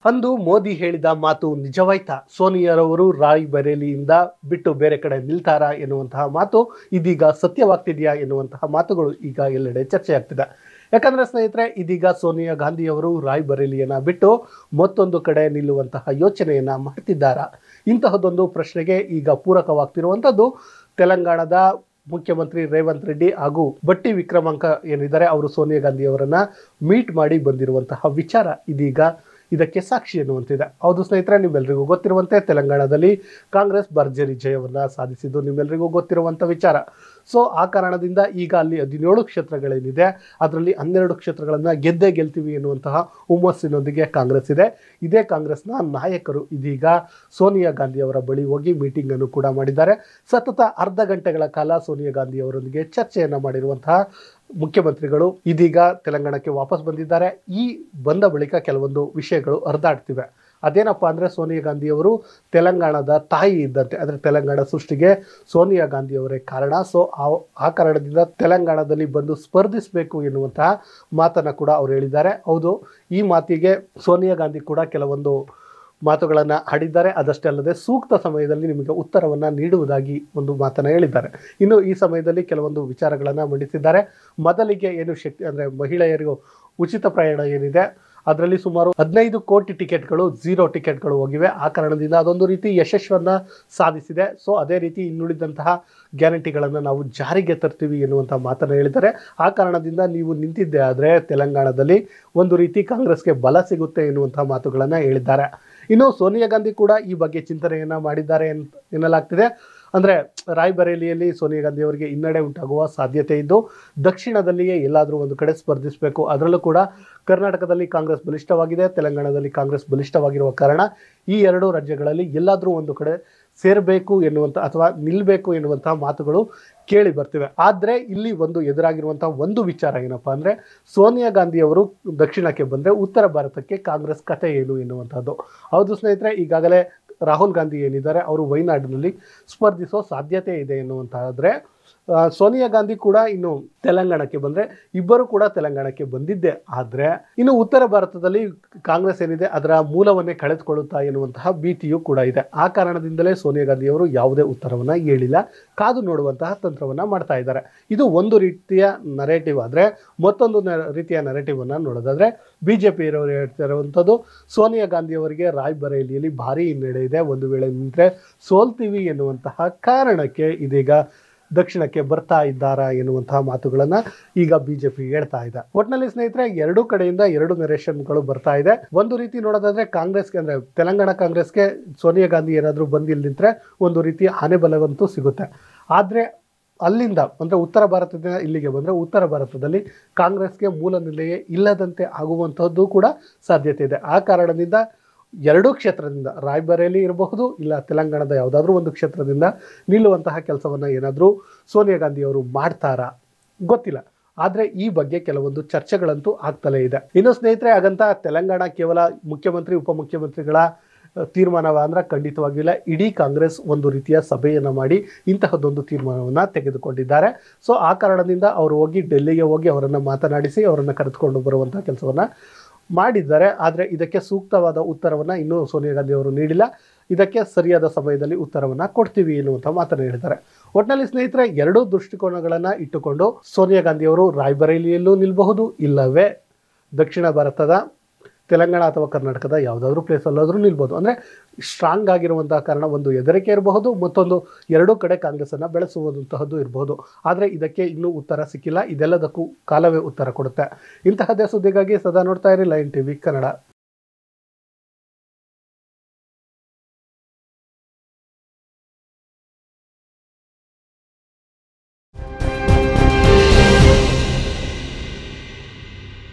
ಅಂದು ಮೋದಿ ಹೇಳಿದ ಮಾತು ನಿಜವಾಯ್ತಾ? ಸೋನಿಯಾರವರು ರಾಯ್‌ಬರೇಲಿಯಿಂದ ಬಿಟ್ಟು ಬೇರೆ ಕಡೆ ನಿಲ್ತಾರಾ ಎನ್ನುವಂತಹ ಮಾತು ಇದೀಗ ಸತ್ಯವಾಗ್ತಿದೆಯಾ ಎನ್ನುವಂತಹ ಮಾತುಗಳು ಈಗ ಎಲ್ಲೆಡೆ ಚರ್ಚೆಯಾಗ್ತಿದೆ. ಯಾಕಂದ್ರೆ ಸ್ನೇಹಿತರೆ, ಇದೀಗ ಸೋನಿಯಾ ಗಾಂಧಿಯವರು ರಾಯ್‌ಬರೇಲಿಯನ್ನ ಬಿಟ್ಟು ಮತ್ತೊಂದು ಕಡೆ ನಿಲ್ಲುವಂತಹ ಯೋಚನೆಯನ್ನ ಮಾಡ್ತಿದ್ದಾರಾ? ಇಂತಹದೊಂದು ಪ್ರಶ್ನೆಗೆ ಈಗ ಪೂರಕವಾಗ್ತಿರುವಂತದ್ದು ತೆಲಂಗಾಣದ ಮುಖ್ಯಮಂತ್ರಿ ರೇವಂತ್ ರೆಡ್ಡಿ ಹಾಗೂ ಬಟ್ಟಿ ವಿಕ್ರಮಾಂಕ ಏನಿದ್ದಾರೆ ಅವರು ಸೋನಿಯಾ ಗಾಂಧಿಯವರನ್ನ ಮೀಟ್ ಮಾಡಿ ಬಂದಿರುವಂತಹ ವಿಚಾರ ಇದೀಗ ಇದಕ್ಕೆ ಸಾಕ್ಷಿ ಎನ್ನುವಂತಿದೆ. ಹೌದು ಸ್ನೇಹಿತರೆ, ನಿಮ್ಮೆಲ್ಲರಿಗೂ ಗೊತ್ತಿರುವಂತೆ ತೆಲಂಗಾಣದಲ್ಲಿ ಕಾಂಗ್ರೆಸ್ ಭರ್ಜರಿ ಜಯವನ್ನ ಸಾಧಿಸಿದ್ದು ನಿಮ್ಮೆಲ್ಲರಿಗೂ ಗೊತ್ತಿರುವಂತ ವಿಚಾರ. ಸೊ ಆ ಕಾರಣದಿಂದ ಈಗ ಅಲ್ಲಿ 17 ಕ್ಷೇತ್ರಗಳೇನಿದೆ ಅದರಲ್ಲಿ 12 ಕ್ಷೇತ್ರಗಳನ್ನ ಗೆದ್ದೇ ಗೆಲ್ತೀವಿ ಎನ್ನುವಂತಹ ಹುಮ್ಮಸ್ಸಿನೊಂದಿಗೆ ಕಾಂಗ್ರೆಸ್ ಇದೆ. ಇದೇ ಕಾಂಗ್ರೆಸ್ನ ನಾಯಕರು ಇದೀಗ ಸೋನಿಯಾ ಗಾಂಧಿ ಅವರ ಬಳಿ ಹೋಗಿ ಮೀಟಿಂಗ್ ಅನ್ನು ಕೂಡ ಮಾಡಿದ್ದಾರೆ. ಸತತ ಅರ್ಧ ಗಂಟೆಗಳ ಕಾಲ ಸೋನಿಯಾ ಗಾಂಧಿ ಅವರೊಂದಿಗೆ ಚರ್ಚೆಯನ್ನ ಮಾಡಿರುವಂತಹ ಮುಖ್ಯಮಂತ್ರಿಗಳು ಇದೀಗ ತೆಲಂಗಾಣಕ್ಕೆ ವಾಪಸ್ ಬಂದಿದ್ದಾರೆ. ಈ ಬಂದ ಬಳಿಕ ಕೆಲವೊಂದು ವಿಷಯಗಳು ಹರಿದಾಡ್ತಿವೆ. ಅದೇನಪ್ಪಾ ಅಂದ್ರೆ, ಸೋನಿಯಾ ಗಾಂಧಿ ಅವರು ತೆಲಂಗಾಣದ ತಾಯಿ ಇದ್ದಂತೆ, ಅಂದ್ರೆ ತೆಲಂಗಾಣ ಸೃಷ್ಟಿಗೆ ಸೋನಿಯಾ ಗಾಂಧಿ ಅವರೇ ಕಾರಣ. ಸೊ ಆ ಕಾರಣದಿಂದ ತೆಲಂಗಾಣದಲ್ಲಿ ಬಂದು ಸ್ಪರ್ಧಿಸಬೇಕು ಎನ್ನುವಂತಹ ಮಾತನ್ನ ಕೂಡ ಅವರು ಹೇಳಿದ್ದಾರೆ. ಹೌದು, ಈ ಮಾತಿಗೆ ಸೋನಿಯಾ ಗಾಂಧಿ ಕೂಡ ಕೆಲವೊಂದು ಮಾತುಗಳನ್ನು ಆಡಿದ್ದಾರೆ. ಅದಷ್ಟೇ ಅಲ್ಲದೆ ಸೂಕ್ತ ಸಮಯದಲ್ಲಿ ನಿಮಗೆ ಉತ್ತರವನ್ನು ನೀಡುವುದಾಗಿ ಒಂದು ಮಾತನ್ನು ಹೇಳಿದ್ದಾರೆ. ಇನ್ನು ಈ ಸಮಯದಲ್ಲಿ ಕೆಲವೊಂದು ವಿಚಾರಗಳನ್ನು ಮಂಡಿಸಿದ್ದಾರೆ. ಮೊದಲಿಗೆ ಏನು ಶಕ್ತಿ ಅಂದರೆ ಮಹಿಳೆಯರಿಗೂ ಉಚಿತ ಪ್ರಯಾಣ ಏನಿದೆ ಅದರಲ್ಲಿ ಸುಮಾರು 15 ಕೋಟಿ ಟಿಕೆಟ್ಗಳು 0 ಟಿಕೆಟ್ಗಳು ಹೋಗಿವೆ. ಆ ಕಾರಣದಿಂದ ಅದೊಂದು ರೀತಿ ಯಶಸ್ಸನ್ನು ಸಾಧಿಸಿದೆ. ಸೊ ಅದೇ ರೀತಿ ಇನ್ನುಳಿದಂತಹ ಗ್ಯಾರಂಟಿಗಳನ್ನು ನಾವು ಜಾರಿಗೆ ತರ್ತೀವಿ ಎನ್ನುವಂಥ ಮಾತನ್ನು ಹೇಳಿದ್ದಾರೆ. ಆ ಕಾರಣದಿಂದ ನೀವು ನಿಂತಿದ್ದೆ ಆದರೆ ತೆಲಂಗಾಣದಲ್ಲಿ ಒಂದು ರೀತಿ ಕಾಂಗ್ರೆಸ್ಗೆ ಬಲ ಸಿಗುತ್ತೆ ಎನ್ನುವಂಥ ಮಾತುಗಳನ್ನು ಹೇಳಿದ್ದಾರೆ. ಇನ್ನು ಸೋನಿಯಾ ಗಾಂಧಿ ಕೂಡ ಈ ಬಗ್ಗೆ ಚಿಂತನೆಯನ್ನು ಮಾಡಿದ್ದಾರೆ ಎನ್ನಲಾಗ್ತಿದೆ. ಅಂದರೆ ರಾಯ್‌ಬರೇಲಿಯಲ್ಲಿ ಸೋನಿಯಾ ಗಾಂಧಿ ಅವರಿಗೆ ಹಿನ್ನಡೆ ಉಂಟಾಗುವ ಸಾಧ್ಯತೆ ಇದ್ದು ದಕ್ಷಿಣದಲ್ಲಿಯೇ ಎಲ್ಲಾದರೂ ಒಂದು ಕಡೆ ಸ್ಪರ್ಧಿಸಬೇಕು. ಅದರಲ್ಲೂ ಕೂಡ ಕರ್ನಾಟಕದಲ್ಲಿ ಕಾಂಗ್ರೆಸ್ ಬಲಿಷ್ಠವಾಗಿದೆ, ತೆಲಂಗಾಣದಲ್ಲಿ ಕಾಂಗ್ರೆಸ್ ಬಲಿಷ್ಠವಾಗಿರುವ ಕಾರಣ ಈ ಎರಡೂ ರಾಜ್ಯಗಳಲ್ಲಿ ಎಲ್ಲಾದರೂ ಒಂದು ಕಡೆ ಸೇರಬೇಕು ಎನ್ನುವಂಥ ಅಥವಾ ನಿಲ್ಲಬೇಕು ಎನ್ನುವಂತಹ ಮಾತುಗಳು ಕೇಳಿ ಬರ್ತಿವೆ. ಆದರೆ ಇಲ್ಲಿ ಒಂದು ಎದುರಾಗಿರುವಂತಹ ಒಂದು ವಿಚಾರ ಏನಪ್ಪಾ ಅಂದರೆ, ಸೋನಿಯಾ ಗಾಂಧಿ ಅವರು ದಕ್ಷಿಣಕ್ಕೆ ಬಂದರೆ ಉತ್ತರ ಭಾರತಕ್ಕೆ ಕಾಂಗ್ರೆಸ್ ಕಥೆ ಏನು ಎನ್ನುವಂಥದ್ದು. ಹೌದು ಸ್ನೇಹಿತರೆ, ಈಗಾಗಲೇ ರಾಹುಲ್ ಗಾಂಧಿ ಏನಿದ್ದಾರೆ ಅವರು ವಯನಾಡಿನಲ್ಲಿ ಸ್ಪರ್ಧಿಸೋ ಸಾಧ್ಯತೆ ಇದೆ ಎನ್ನುವಂತಾದರೆ, ಸೋನಿಯಾ ಗಾಂಧಿ ಕೂಡ ಇನ್ನು ತೆಲಂಗಾಣಕ್ಕೆ ಬಂದರೆ ಇಬ್ಬರು ಕೂಡ ತೆಲಂಗಾಣಕ್ಕೆ ಬಂದಿದ್ದೆ. ಆದರೆ ಇನ್ನು ಉತ್ತರ ಭಾರತದಲ್ಲಿ ಕಾಂಗ್ರೆಸ್ ಏನಿದೆ ಅದರ ಮೂಲವನ್ನೇ ಕಳೆದುಕೊಳ್ಳುತ್ತಾ ಎನ್ನುವಂತಹ ಭೀತಿಯೂ ಕೂಡ ಇದೆ. ಆ ಕಾರಣದಿಂದಲೇ ಸೋನಿಯಾ ಗಾಂಧಿ ಅವರು ಯಾವುದೇ ಉತ್ತರವನ್ನು ಹೇಳಿಲ್ಲ, ಕಾದು ನೋಡುವಂತಹ ತಂತ್ರವನ್ನು ಮಾಡ್ತಾ ಇದ್ದಾರೆ. ಇದು ಒಂದು ರೀತಿಯ ನರೇಟಿವ್. ಆದರೆ ಮತ್ತೊಂದು ರೀತಿಯ ನರೇಟಿವನ್ನು ನೋಡೋದಾದ್ರೆ ಬಿಜೆಪಿ ಇರೋರು ಹೇಳ್ತಿರುವಂಥದ್ದು ಸೋನಿಯಾ ಗಾಂಧಿ ಅವರಿಗೆ ರಾಯ್‌ಬರೇಲಿಯಲ್ಲಿ ಭಾರಿ ಹಿನ್ನಡೆ ಇದೆ, ಒಂದು ವೇಳೆ ನಿಂತರೆ ಸೋಲ್ತೀವಿ ಎನ್ನುವಂತಹ ಕಾರಣಕ್ಕೆ ಇದೀಗ ದಕ್ಷಿಣಕ್ಕೆ ಬರ್ತಾ ಇದ್ದಾರಾ ಎನ್ನುವಂತಹ ಮಾತುಗಳನ್ನ ಈಗ ಬಿಜೆಪಿ ಹೇಳ್ತಾ ಇದೆ. ಒಟ್ಟಿನಲ್ಲಿ ಸ್ನೇಹಿತರೆ, ಎರಡೂ ಕಡೆಯಿಂದ ಎರಡು ನೆರೇಷನ್ಗಳು ಬರ್ತಾ ಇದೆ. ಒಂದು ರೀತಿ ನೋಡೋದಾದ್ರೆ ಕಾಂಗ್ರೆಸ್ಗೆ ಅಂದ್ರೆ ತೆಲಂಗಾಣ ಕಾಂಗ್ರೆಸ್ಗೆ ಸೋನಿಯಾ ಗಾಂಧಿ ಏನಾದರೂ ಬಂದು ಇಲ್ಲಿ ನಿಂತರೆ ಒಂದು ರೀತಿಯ ಆನೆ ಬಲವಂತೂ ಸಿಗುತ್ತೆ. ಆದರೆ ಅಲ್ಲಿಂದ ಅಂದರೆ ಉತ್ತರ ಭಾರತದಿಂದ ಇಲ್ಲಿಗೆ ಬಂದರೆ ಉತ್ತರ ಭಾರತದಲ್ಲಿ ಕಾಂಗ್ರೆಸ್ಗೆ ಮೂಲ ನೆಲೆಯೇ ಇಲ್ಲದಂತೆ ಆಗುವಂಥದ್ದು ಕೂಡ ಸಾಧ್ಯತೆ ಇದೆ. ಆ ಕಾರಣದಿಂದ ಎರಡೂ ಕ್ಷೇತ್ರದಿಂದ ರಾಯ್‌ಬರೇಲಿ ಇರಬಹುದು, ಇಲ್ಲ ತೆಲಂಗಾಣದ ಯಾವುದಾದ್ರೂ ಒಂದು ಕ್ಷೇತ್ರದಿಂದ ನಿಲ್ಲುವಂತಹ ಕೆಲಸವನ್ನು ಏನಾದರೂ ಸೋನಿಯಾ ಗಾಂಧಿ ಅವರು ಮಾಡ್ತಾರಾ ಗೊತ್ತಿಲ್ಲ. ಆದರೆ ಈ ಬಗ್ಗೆ ಕೆಲವೊಂದು ಚರ್ಚೆಗಳಂತೂ ಆಗ್ತಲೇ ಇದೆ. ಇನ್ನು ಸ್ನೇಹಿತರೆ, ಹಾಗಂತ ತೆಲಂಗಾಣ ಕೇವಲ ಮುಖ್ಯಮಂತ್ರಿ ಉಪಮುಖ್ಯಮಂತ್ರಿಗಳ ತೀರ್ಮಾನವ ಅಂದ್ರೆ ಖಂಡಿತವಾಗಿಲ್ಲ. ಇಡೀ ಕಾಂಗ್ರೆಸ್ ಒಂದು ರೀತಿಯ ಸಭೆಯನ್ನು ಮಾಡಿ ಇಂತಹದ್ದೊಂದು ತೀರ್ಮಾನವನ್ನು ತೆಗೆದುಕೊಂಡಿದ್ದಾರೆ. ಸೊ ಆ ಕಾರಣದಿಂದ ಅವರು ಹೋಗಿ ಡೆಲ್ಲಿಗೆ ಹೋಗಿ ಅವರನ್ನು ಮಾತನಾಡಿಸಿ ಅವರನ್ನು ಕರೆದುಕೊಂಡು ಬರುವಂತಹ ಕೆಲಸವನ್ನು ಮಾಡಿದ್ದಾರೆ. ಆದರೆ ಇದಕ್ಕೆ ಸೂಕ್ತವಾದ ಉತ್ತರವನ್ನು ಇನ್ನೂ ಸೋನಿಯಾ ಗಾಂಧಿ ಅವರು ನೀಡಿಲ್ಲ. ಇದಕ್ಕೆ ಸರಿಯಾದ ಸಮಯದಲ್ಲಿ ಉತ್ತರವನ್ನು ಕೊಡ್ತೀವಿ ಎನ್ನುವಂಥ ಮಾತನ್ನು ಹೇಳಿದ್ದಾರೆ. ಒಟ್ಟಿನಲ್ಲಿ ಸ್ನೇಹಿತರೆ, ಎರಡೂ ದೃಷ್ಟಿಕೋನಗಳನ್ನು ಇಟ್ಟುಕೊಂಡು ಸೋನಿಯಾ ಗಾಂಧಿ ಅವರು ರಾಯ್‌ಬರೇಲಿಯಲ್ಲೂ ನಿಲ್ಲಬಹುದು, ಇಲ್ಲವೇ ದಕ್ಷಿಣ ಭಾರತದ ತೆಲಂಗಾಣ ಅಥವಾ ಕರ್ನಾಟಕದ ಯಾವುದಾದ್ರೂ ಪ್ಲೇಸಲ್ಲಾದರೂ ನಿಲ್ಬೋದು. ಅಂದರೆ ಸ್ಟ್ರಾಂಗ್ ಆಗಿರುವಂತಹ ಕಾರಣ ಒಂದು ಹೆದರಿಕೆ ಇರಬಹುದು, ಮತ್ತೊಂದು ಎರಡೂ ಕಡೆ ಕಾಂಗ್ರೆಸ್ಸನ್ನು ಬೆಳೆಸುವಂತಹದ್ದು ಇರಬಹುದು. ಆದರೆ ಇದಕ್ಕೆ ಇನ್ನೂ ಉತ್ತರ ಸಿಕ್ಕಿಲ್ಲ. ಇದೆಲ್ಲದಕ್ಕೂ ಕಾಲವೇ ಉತ್ತರ ಕೊಡುತ್ತೆ. ಇಂತಹದ್ದೇ ಸುದ್ದಿಗಾಗಿ ಸದಾ ನೋಡ್ತಾ ಇರಿ ಲೈನ್ ಟಿವಿ ಕನ್ನಡ.